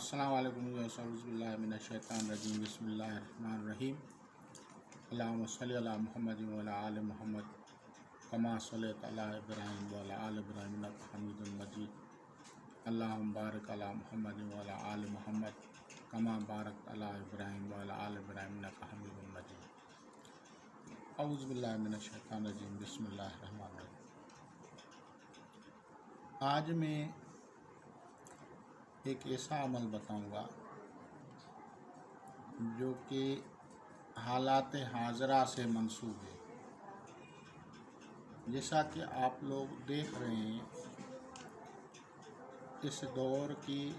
अस्सलाम वालेकुम बिस्मिल्लाहिर्रहमानिर्रहीम बिस्मिल्लाहिर्रहमानिर्रहीम अल्लाहुम्मा सल्लि अला मुहम्मद व अला आलि मुहम्मद कमा सल्लैता अला इब्राहीम व अला आलि इब्राहीम इन्नका हमीदुम मजीद अल्लाहुम्मा बारिक अला मुहम्मद व अला आलि मुहम्मद कमा बारकता अला इब्राहीम व अला आलि इब्राहीम इन्नका हमीदुम मजीद। औज़ु बिल्लाहि मिनश शैतानिर रजीम बिस्मिल्लाहिर्रहमानिर्रहीम। आज मैं एक ऐसा अमल बताऊंगा जो कि हालात हाजरा से मंसूब है। जैसा कि आप लोग देख रहे हैं, इस दौर की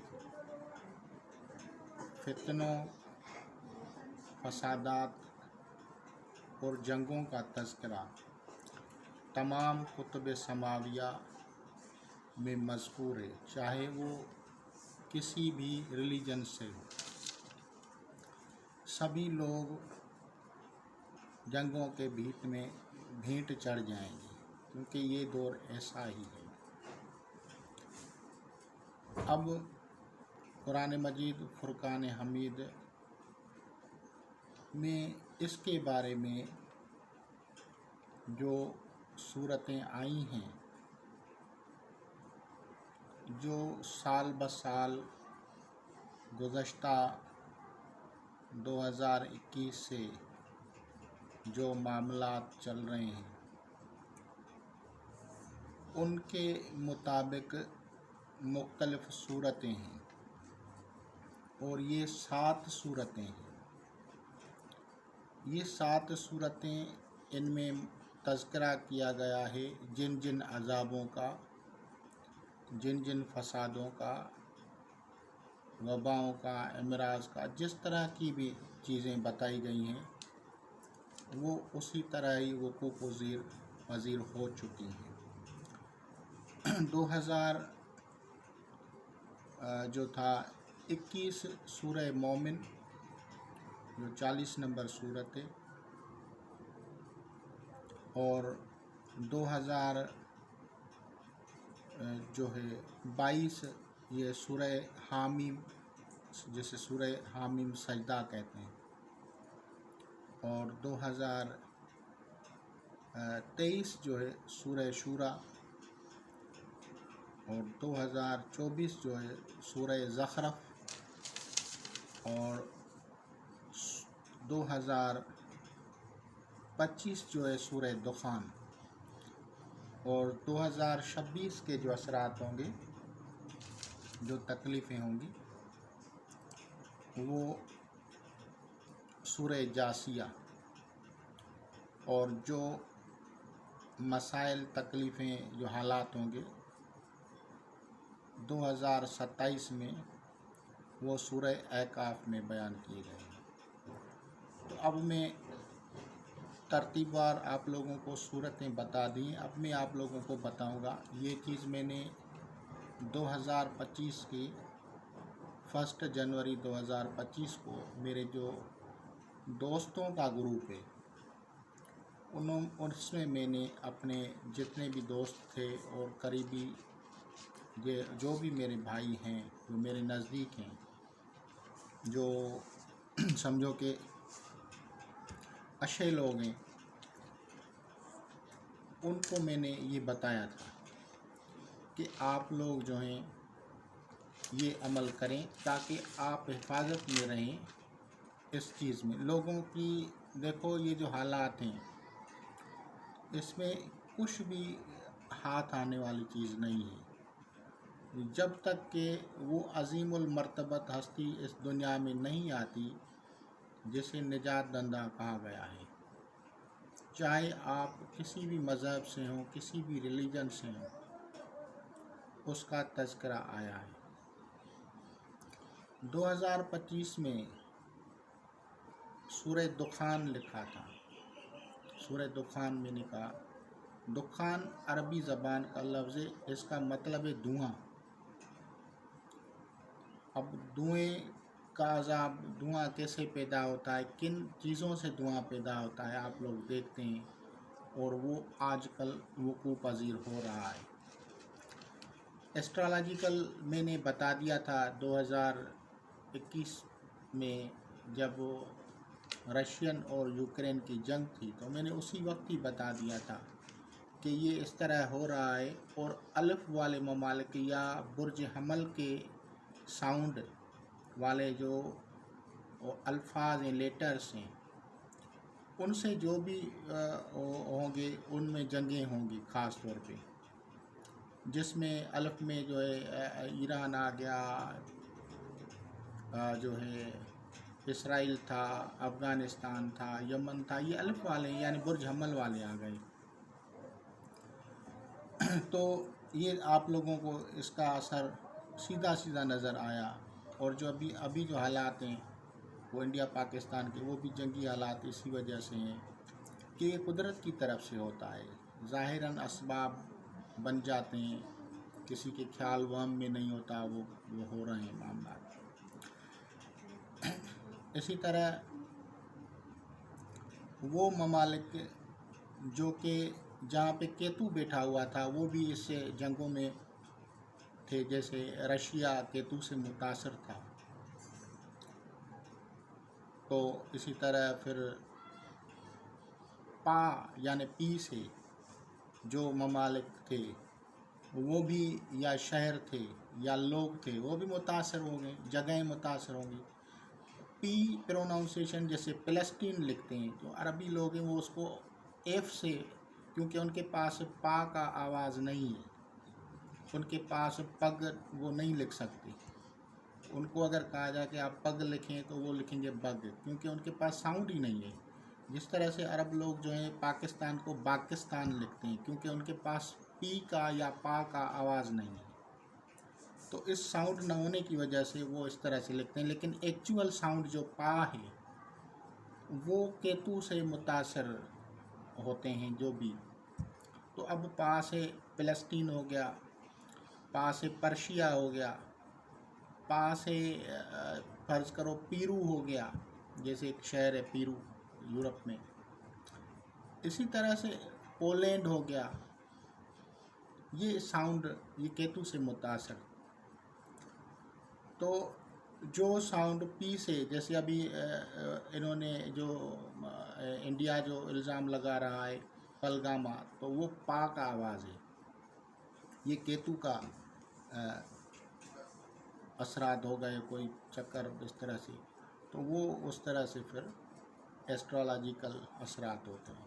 फितनों, फसादात और जंगों का तज़किरा तमाम कुतुब समाविया में मज़कूर है, चाहे वो किसी भी रिलीजन से हो। सभी लोग जंगों के भेंट चढ़ जाएंगे, क्योंकि ये दौर ऐसा ही है। अब कुरान मजीद फुरकान हमीद में इसके बारे में जो सूरतें आई हैं, जो साल ब साल गुज़श्ता 2021 से जो मामलात चल रहे हैं, उनके मुताबिक मुख्तलिफ़ सूरतें हैं और ये 7 सूरतें हैं। ये 7 सूरतें, इनमें तज़किरा किया गया है जिन जिन अज़ाबों का, जिन जिन फसादों का, वबाओं का, अमराज का, जिस तरह की भी चीज़ें बताई गई हैं वो उसी तरह ही वक़ूफ़ पज़ीर हो चुकी हैं। 2000 जो था 21 सूरह मोमिन जो 40 नंबर सूरत है, और 2000 जो है 22 ये सूरह हामीम, जिसे सूरह हामीम सजदा कहते हैं, और 2023 जो है सूरह शूरा, और 2024 जो है सूरह ज़ख़रफ़, और 2025 जो है सूरह दुखान, और 2026 के जो असरात होंगे, जो तकलीफ़ें होंगी, वो सूरह जासिया, और जो मसाइल, तकलीफ़ें, जो हालात होंगे 2027 में, वो सूरह अहकाफ में बयान किए गए हैं। तो अब मैं तरतीबवार आप लोगों को सूरतें बता दी। अब मैं आप लोगों को बताऊंगा, ये चीज़ मैंने 2025 की 1 जनवरी 2025 को मेरे जो दोस्तों का ग्रुप है उसमें मैंने अपने जितने भी दोस्त थे और करीबी जो भी मेरे भाई हैं, जो मेरे नज़दीक हैं, जो समझो कि अच्छे लोग हैं, उनको मैंने ये बताया था कि आप लोग जो हैं ये अमल करें ताकि आप हिफाजत में रहें इस चीज़ में। लोगों की देखो, ये जो हालात हैं, इसमें कुछ भी हाथ आने वाली चीज़ नहीं है जब तक कि वो अज़ीमुल मर्तबत हस्ती इस दुनिया में नहीं आती, जिसे निजात दंदा कहा गया है। चाहे आप किसी भी मज़हब से हों, किसी भी रिलीजन से हों, उसका तज़किरा आया है। 2025 में सूरह दुखान लिखा था। सूरह दुखान मैंने कहा, दुखान अरबी ज़बान का लफ्ज़ है, इसका मतलब है धुआं। अब धुएँ का अज़ाब, धुआं कैसे पैदा होता है, किन चीज़ों से धुआं पैदा होता है, आप लोग देखते हैं, और वो आजकल वक़ूफ़ पज़ीर हो रहा है। एस्ट्रोलॉजिकल मैंने बता दिया था 2021 में जब वो रशियन और यूक्रेन की जंग थी, तो मैंने उसी वक्त ही बता दिया था कि ये इस तरह हो रहा है। और अलिफ वाले ममालिक या बुर्ज हमल के साउंड वाले जो अल्फाज हैं, लेटर्स हैं, उनसे जो भी होंगे उनमें जंगें होंगी, ख़ास तौर पे जिसमें अलिफ में जो है ईरान आ गया, जो है इसराइल था, अफ़गानिस्तान था, यमन था, ये अलिफ वाले यानी बुर्ज हमल वाले आ गए। तो ये आप लोगों को इसका असर सीधा सीधा नज़र आया। और जो अभी जो हालात हैं वो इंडिया पाकिस्तान के, वो भी जंगी हालात इसी वजह से हैं कि ये कुदरत की तरफ से होता है। ज़ाहिरन असबाब बन जाते हैं, किसी के ख्याल वहम में नहीं होता, वो हो रहे हैं मामला। इसी तरह वो ममालिक जो कि जहाँ पे केतु बैठा हुआ था वो भी इससे जंगों में थे, जैसे रशिया केतु से मुतासर था। तो इसी तरह फिर पा यानी पी से जो ममालिक थे वो भी, या शहर थे या लोग थे, वो भी मुतासर होंगे, जगहें मुतासर होंगी। पी प्रोनाउंसिएशन जैसे फ़लस्तीन लिखते हैं, तो अरबी लोग हैं वो उसको एफ से, क्योंकि उनके पास पा का आवाज़ नहीं है, उनके पास पग वो नहीं लिख सकते। उनको अगर कहा जाए कि आप पग लिखें तो वो लिखेंगे बग, क्योंकि उनके पास साउंड ही नहीं है। जिस तरह से अरब लोग जो हैं पाकिस्तान को पाकिस्तान लिखते हैं, क्योंकि उनके पास पी का या पा का आवाज़ नहीं है। तो इस साउंड न होने की वजह से वो इस तरह से लिखते हैं, लेकिन एक्चुअल साउंड जो पा है वो केतु से मुतासर होते हैं जो भी। तो अब पा से फ़लस्तीन हो गया, पा से पर्शिया हो गया, पा से फ़र्ज़ करो पीरू हो गया, जैसे एक शहर है पीरू यूरोप में। इसी तरह से पोलैंड हो गया। ये साउंड ये केतु से मुतासर। तो जो साउंड पी से, जैसे अभी इन्होंने जो इंडिया जो इल्ज़ाम लगा रहा है पहलगामा, तो वो पा का आवाज़ है, ये केतु का असरात हो गए, कोई चक्कर इस तरह से, तो वो उस तरह से फिर एस्ट्रोलॉजिकल असरात होते हैं।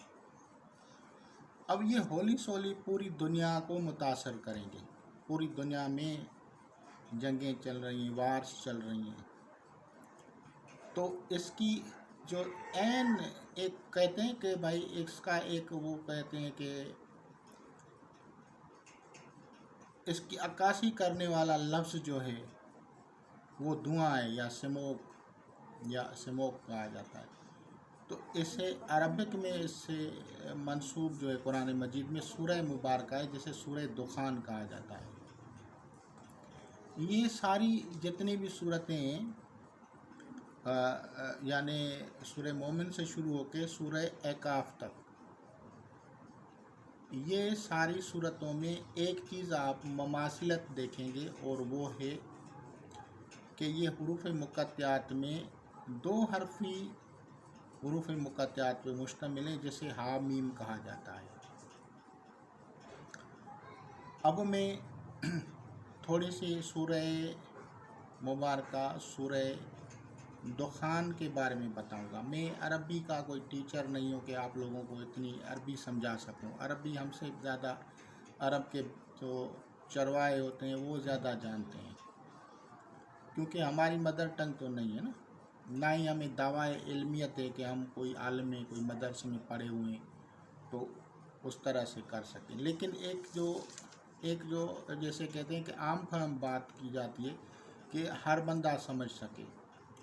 अब ये होली सोली पूरी दुनिया को मुतासर करेंगे। पूरी दुनिया में जंगें चल रही हैं, वार्स चल रही हैं। तो इसकी जो एन एक कहते हैं कि भाई इसका एक वो कहते हैं कि इसकी अक्कासी करने वाला लफ्ज़ जो है वो धुआं है, या स्मोक कहा जाता है। तो इसे अरबिक में इससे मंसूब जो है कुरान मजीद में सूरह मुबारक है, जिसे सूरह दुखान कहा जाता है। ये सारी जितनी भी सूरतें हैं, यानी सूरह मोमिन से शुरू होकर सूरह एकाफ तक, ये सारी सूरतों में एक चीज़ आप ममासिलत देखेंगे, और वो है कि ये हुरूफ मुक़त्तियात में दो हरफी हुरूफ मुक़त्तियात पे मुश्तमिल है, जिसे हा मीम कहा जाता है। अब मैं थोड़ी सी सूरह मुबारका सूरह दुखान के बारे में बताऊंगा। मैं अरबी का कोई टीचर नहीं हूँ कि आप लोगों को इतनी अरबी समझा सकूँ। अरबी हमसे ज़्यादा अरब के जो चरवाहे होते हैं वो ज़्यादा जानते हैं, क्योंकि हमारी मदर टंग तो नहीं है ना ही हमें दावाए इल्मियत है कि हम कोई आलम में कोई मदरसे में पढ़े हुए हैं तो उस तरह से कर सकें। लेकिन एक जो जैसे कहते हैं कि आम फहम बात की जाती है कि हर बंदा समझ सके,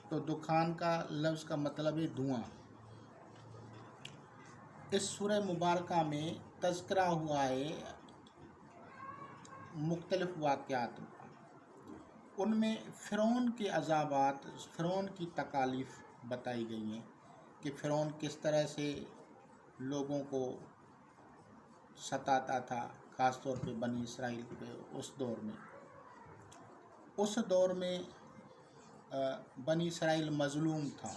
तो दुखान का लफ्ज़ का मतलब है धुआं। इस सूरह मुबारका में तज़किरा हुआ है मुख्तलिफ़ वाक़यात, उनमें फ़िरौन के अज़ाबात, फ़िरौन की तकालीफ़ बताई गई हैं कि फ़िरौन किस तरह से लोगों को सताता था, ख़ास तौर पे बनी इसराइल पे। उस दौर में बनी इसराइल मजलूम था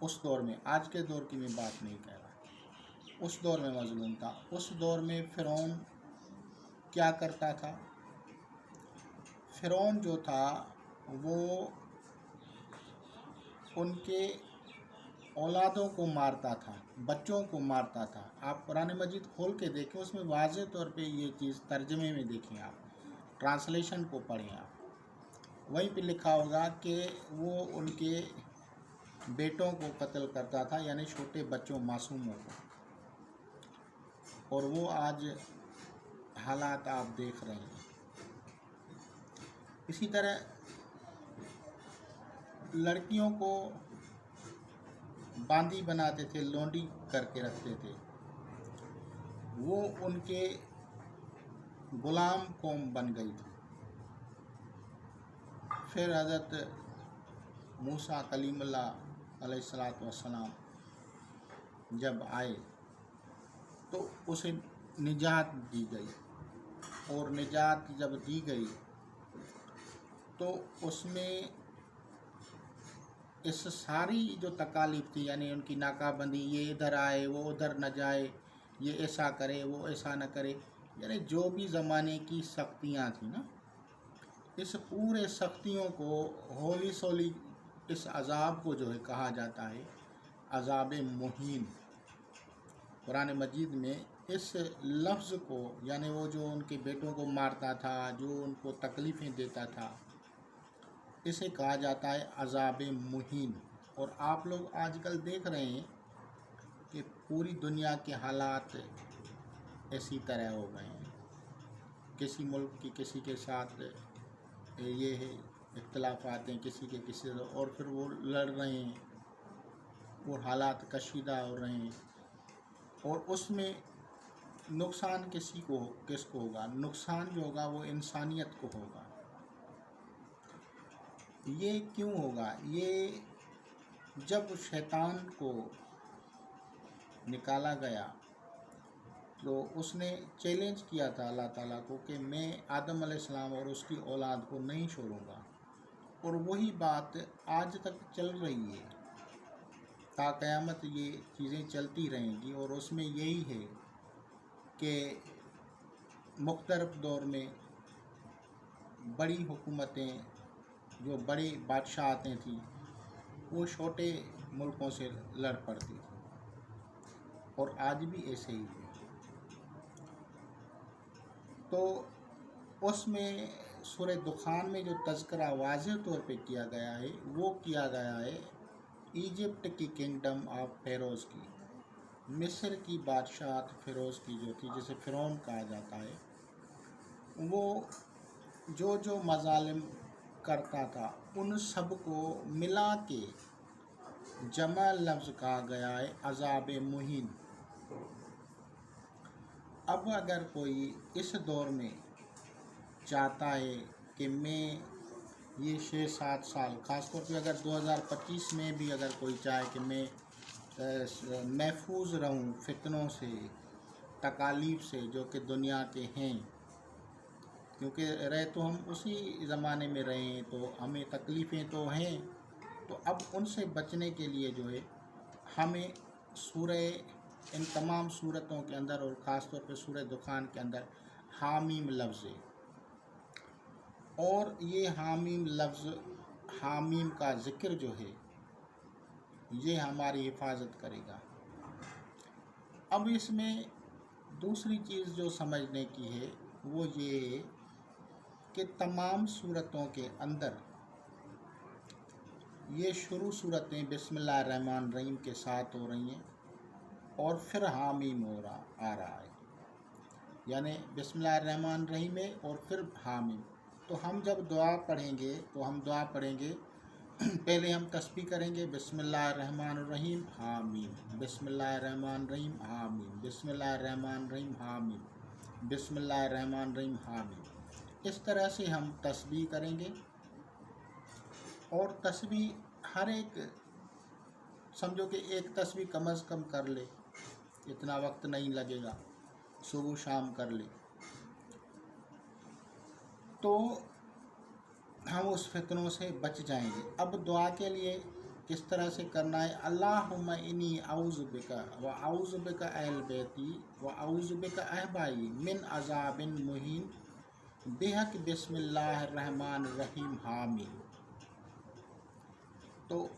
उस दौर में, आज के दौर की मैं बात नहीं कह रहा, उस दौर में मजलूम था। उस दौर में फ़िरौन क्या करता था? फ़िरौन जो था वो उनके औलादों को मारता था, बच्चों को मारता था। आप कुरान मजीद खोल के देखें, उसमें वाज़ेह तौर पे ये चीज़ तर्जमे में देखें, आप ट्रांसलेशन को पढ़ें, आप वहीं पे लिखा होगा कि वो उनके बेटों को कत्ल करता था, यानी छोटे बच्चों मासूमों को। और वो आज हालात आप देख रहे हैं। इसी तरह लड़कियों को बांदी बनाते थे, लौंडी करके रखते थे, वो उनके गुलाम कौम बन गई थी। फिर हज़रत मूसा कलीमुल्लाह अलैहिस्सलातु वस्सलाम जब आए तो उसे निजात दी गई, और निजात जब दी गई तो उसमें इस सारी जो तकालीफ थी, यानी उनकी नाकाबंदी, ये इधर आए वो उधर न जाए, ये ऐसा करे वो ऐसा न करे, यानी जो भी ज़माने की सख्तियाँ थी ना, इस पूरे सख्तियों को होली सोली इस अज़ाब को जो है कहा जाता है अज़ाब मुहीन। कुरान मजीद में इस लफ्ज़ को, यानी वो जो उनके बेटों को मारता था, जो उनको तकलीफ़ें देता था, इसे कहा जाता है अज़ाब मुहीन। और आप लोग आजकल देख रहे हैं कि पूरी दुनिया के हालात इसी तरह हो गए हैं। किसी मुल्क की किसी के साथ ये है इख्तिलाफ़ात हैं, किसी के किसी, और फिर वो लड़ रहे हैं और हालात कशीदा हो रहे हैं, और उसमें नुकसान किसको होगा? नुकसान जो होगा वो इंसानियत को होगा। ये क्यों होगा? ये जब शैतान को निकाला गया तो उसने चैलेंज किया था अल्लाह ताला को कि मैं आदम अलैहिस्सलाम और उसकी औलाद को नहीं छोड़ूंगा, और वही बात आज तक चल रही है, ता क़यामत ये चीज़ें चलती रहेंगी। और उसमें यही है कि मुख्तलिफ़ दौर में बड़ी हुकूमतें, जो बड़ी बादशाहतें थीं, वो छोटे मुल्कों से लड़ पड़ती थी, और आज भी ऐसे ही है। तो उसमें सूरह दुखान में जो तज़किरा वाज़ेह तौर पे किया गया है, वो किया गया है इजिप्ट की किंगडम ऑफ फ़ेरोज़ की, मिस्र की बादशाहत फ़िरोज़ की जो थी, जिसे फ़िरौन कहा जाता है, वो जो मज़ालिम करता था उन सब को मिला के जमा लफ्ज़ कहा गया है अज़ाब मुहीन। अब अगर कोई इस दौर में चाहता है कि मैं ये 6-7 साल, ख़ासतौर पे अगर 2025 में भी अगर कोई चाहे कि मैं महफूज रहूं फितनों से, तकालीफ से जो कि दुनिया के हैं, क्योंकि रहे तो हम उसी ज़माने में रहे हैं, तो हमें तकलीफ़ें तो हैं, तो अब उनसे बचने के लिए जो है हमें इन तमाम सूरतों के अंदर, और ख़ास तौर पे सूरह दुखान के अंदर हामीम लफ्ज़ है, और ये हामीम लफ्ज़, हामीम का ज़िक्र जो है ये हमारी हिफाजत करेगा। अब इसमें दूसरी चीज़ जो समझने की है वो ये है कि तमाम सूरतों के अंदर ये शुरू सूरतें बिस्मिल्लाहिर्रहमानिर्रहीम के साथ हो रही हैं, और फिर हामीम आ रहा है, यानी बिस्मिल्लाहिर्रहमानिर्रहीम है और फिर हामीम। तो हम जब दुआ पढ़ेंगे तो हम दुआ पढ़ेंगे, पहले हम तस्बीह करेंगे बिस्मिल्लाहिर्रहमानिर्रहीम हामीम, बिस्मिल्लाहिर्रहमानिर्रहीम हामीम, बिस्मिल्लाहिर्रहमानिर्रहीम हामीम, बिस्मिल्लाहिर्रहमानिर्रहीम हामीम। इस तरह से हम तस्बीह करेंगे, और तस्बीह हर एक, समझो कि एक तस्बीह कम अज़ कम कर ले, इतना वक्त नहीं लगेगा, सुबह शाम कर ले। तो हम उस फितनों से बच जाएंगे। अब दुआ के लिए किस तरह से करना है? अल्लाहुम्मा इन्नी औज़ु बिका व औज़ु बिका अहल बैती व औज़ु बिका अहबाई मिन अज़ाबिन मुहीन बिहक बिस्मिल्लाहिर रहमानिर रहीम आमीन। तो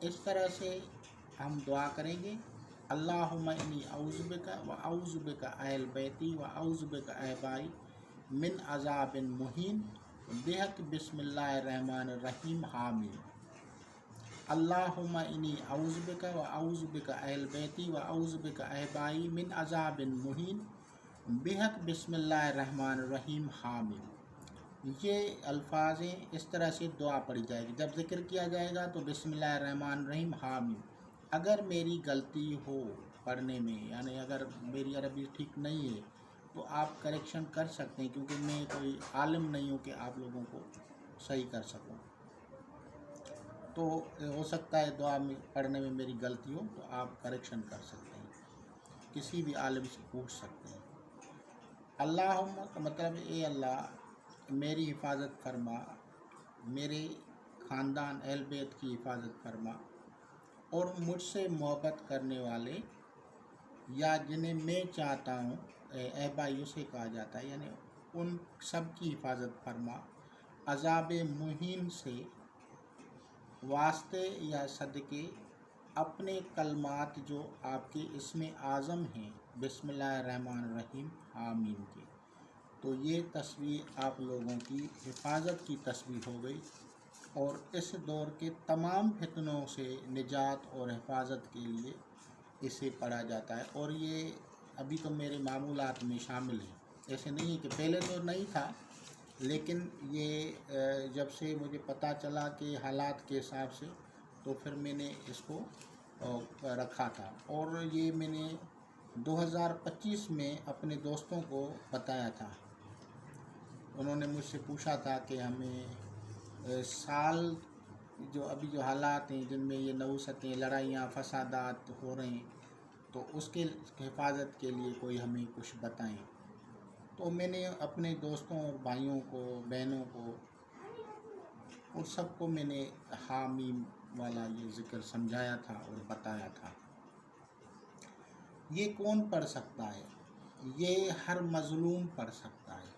इस तरह से हम दुआ करेंगे, अल्लाहुम्मा इन्नी औज़ु बिका व औज़ु बिका अहल बैती व औज़ु बिका अहबाई मिन अज़ाबिन मुहीन बिहक बिस्मिल्लाहिर रहमानिर रहीम आमीन। अल्लाहुम्मा इन्नी औज़ु बिका व औज़ु बिका अहल बैती व औज़ु बिका अहबाई मिन अज़ाबिन मुहीन बिहक बिस्मिल्लाहिर रहमानिर रहीम आमीन। ये अल्फाज़ें इस तरह से दुआ पढ़ी जाएगी। जब ज़िक्र किया जाएगा तो बिस्मिल्लाहिर रहमानिर रहीम आमीन। अगर मेरी गलती हो पढ़ने में, यानी अगर मेरी अरबी ठीक नहीं है तो आप करेक्शन कर सकते हैं, क्योंकि मैं कोई आलिम नहीं हूँ कि आप लोगों को सही कर सकूँ। तो हो सकता है दुआ में पढ़ने में मेरी गलती हो, तो आप करेक्शन कर सकते हैं, किसी भी आलिम से पूछ सकते हैं। अल्लाहुम्मा का मतलब, ए अल्लाह मेरी हिफाजत फरमा, मेरे ख़ानदान अहल बैत की हिफाजत फरमा, और मुझसे मोहब्बत करने वाले या जिन्हें मैं चाहता हूँ, अहबाई उसे कहा जाता है, यानी उन सब की हिफाजत फरमा, अज़ाब मुहीन से, वास्ते या सदके अपने कलमात जो आपके इसमें आज़म हैं बिस्मिल्लाहिर्रहमानिर्रहीम आमीन के। तो ये तस्वीर आप लोगों की हिफाजत की तस्वीर हो गई, और इस दौर के तमाम फितनों से निजात और हिफाजत के लिए इसे पढ़ा जाता है। और ये अभी तो मेरे मामूलात में शामिल है, ऐसे नहीं है कि पहले तो नहीं था, लेकिन ये जब से मुझे पता चला कि हालात के हिसाब से, तो फिर मैंने इसको रखा था। और ये मैंने 2025 में अपने दोस्तों को बताया था। उन्होंने मुझसे पूछा था कि हमें साल जो अभी जो हालात हैं जिनमें ये नौसतें, लड़ाइयाँ, फसादात हो रहे हैं, तो उसके हिफाजत के लिए कोई हमें कुछ बताएं। तो मैंने अपने दोस्तों और भाइयों को, बहनों को, और सबको मैंने हामीम वाला ये ज़िक्र समझाया था और बताया था। ये कौन पढ़ सकता है? ये हर मज़लूम पढ़ सकता है।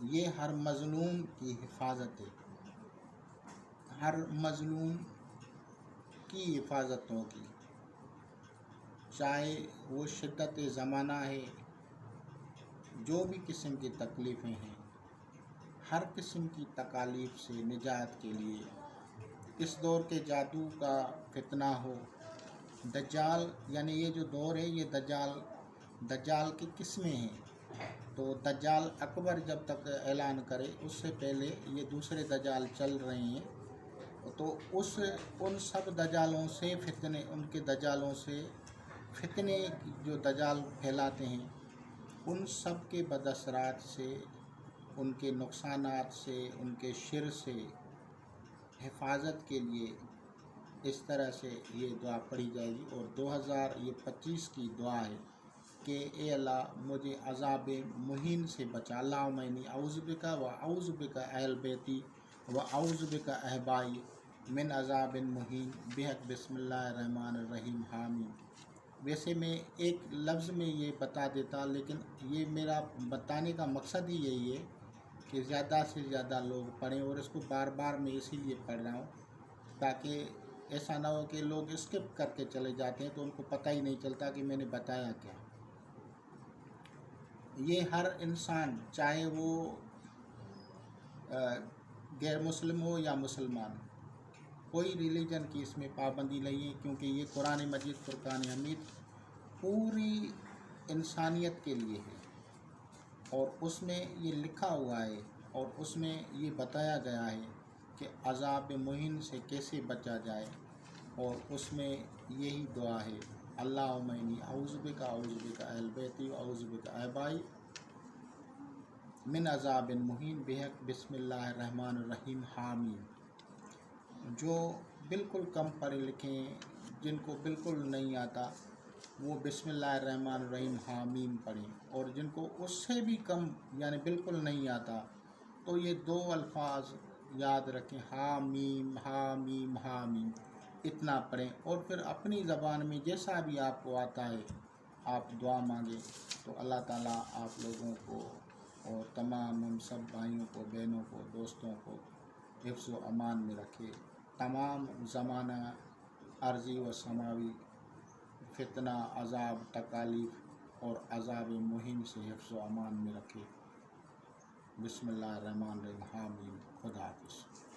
ये हर मज़लूम की हिफाजत है, हर मज़लूम की हिफाजत होगी, चाहे वो शिद्दत ज़माना है, जो भी किस्म की तकलीफ़ें हैं, हर किस्म की तकालीफ से निजात के लिए, इस दौर के जादू का फितना हो, दज्जाल, यानी ये जो दौर है ये दज्जाल की किस्में हैं। तो दज्जाल अकबर जब तक ऐलान करे उससे पहले ये दूसरे दज्जाल चल रहे हैं, तो उन सब दज्जालों से फितने, उनके दज्जालों से फितने जो दज्जाल फैलाते हैं, उन सब के बदअसरात से, उनके नुकसानात से, उनके शिर से हिफाजत के लिए इस तरह से ये दुआ पढ़ी जाएगी। और 2025 की दुआ है कि ए अल्लाह मुझे अज़ाब मुहीन से बचा। अल्लाहुम्मा इन्नी औज़ु बिका व औज़ु बिका अहल बैती व औज़ु बिका अहबाई मिन अज़ाबिन मुहीन बिहक बिस्मिल्लाहिर्रहमानिर्रहीम आमीन। वैसे मैं एक लफ्ज़ में ये बता देता, लेकिन ये मेरा बताने का मकसद ही यही है कि ज़्यादा से ज़्यादा लोग पढ़ें, और इसको बार बार मैं इसीलिए पढ़ रहा हूँ ताकि ऐसा ना हो कि लोग स्किप करके चले जाते हैं तो उनको पता ही नहीं चलता कि मैंने बताया क्या। ये हर इंसान, चाहे वो गैर मुस्लिम हो या मुसलमान, कोई रिलीजन की इसमें पाबंदी नहीं है, क्योंकि ये कुरान मजीद, फुरकान हमीद पूरी इंसानियत के लिए है। और उसमें ये लिखा हुआ है और उसमें ये बताया गया है कि अज़ाब मुहीन से कैसे बचा जाए, और उसमें यही दुआ है, अल्लाहुम्मा इन्नी औज़ु बिका अहल बैती व औज़ु बिका अहबाई मिन अज़ाबिन मुहीन बिहक बिस्मिल्लाहिर्रहमानिर्रहीम आमीन। जो बिल्कुल कम पढ़े लिखे, जिनको बिल्कुल नहीं आता, वो बिस्मिल्लाहिर्रहमानिर्रहीम आमीन पढ़ें, और जिनको उससे भी कम यानी बिल्कुल नहीं आता, तो ये दो अल्फाज याद रखें, हा मीम हा मीम हा मीम, इतना पढ़ें। और फिर अपनी ज़बान में जैसा भी आपको आता है आप दुआ मांगे, तो अल्लाह ताला आप लोगों को और तमाम हम सब भाइयों को, बहनों को, दोस्तों को हिफ्ज़ व अमान में रखे। तमाम ज़माना अर्ज़ी व समावी फितना, अज़ाब, तकालीफ़ और अज़ाब मुहिम से हिफ्ज़ व अमान में रखे। बिस्मिल्लाहिर्रहमानिर्रहीम। आमीन। खुदा हाफ़िज़।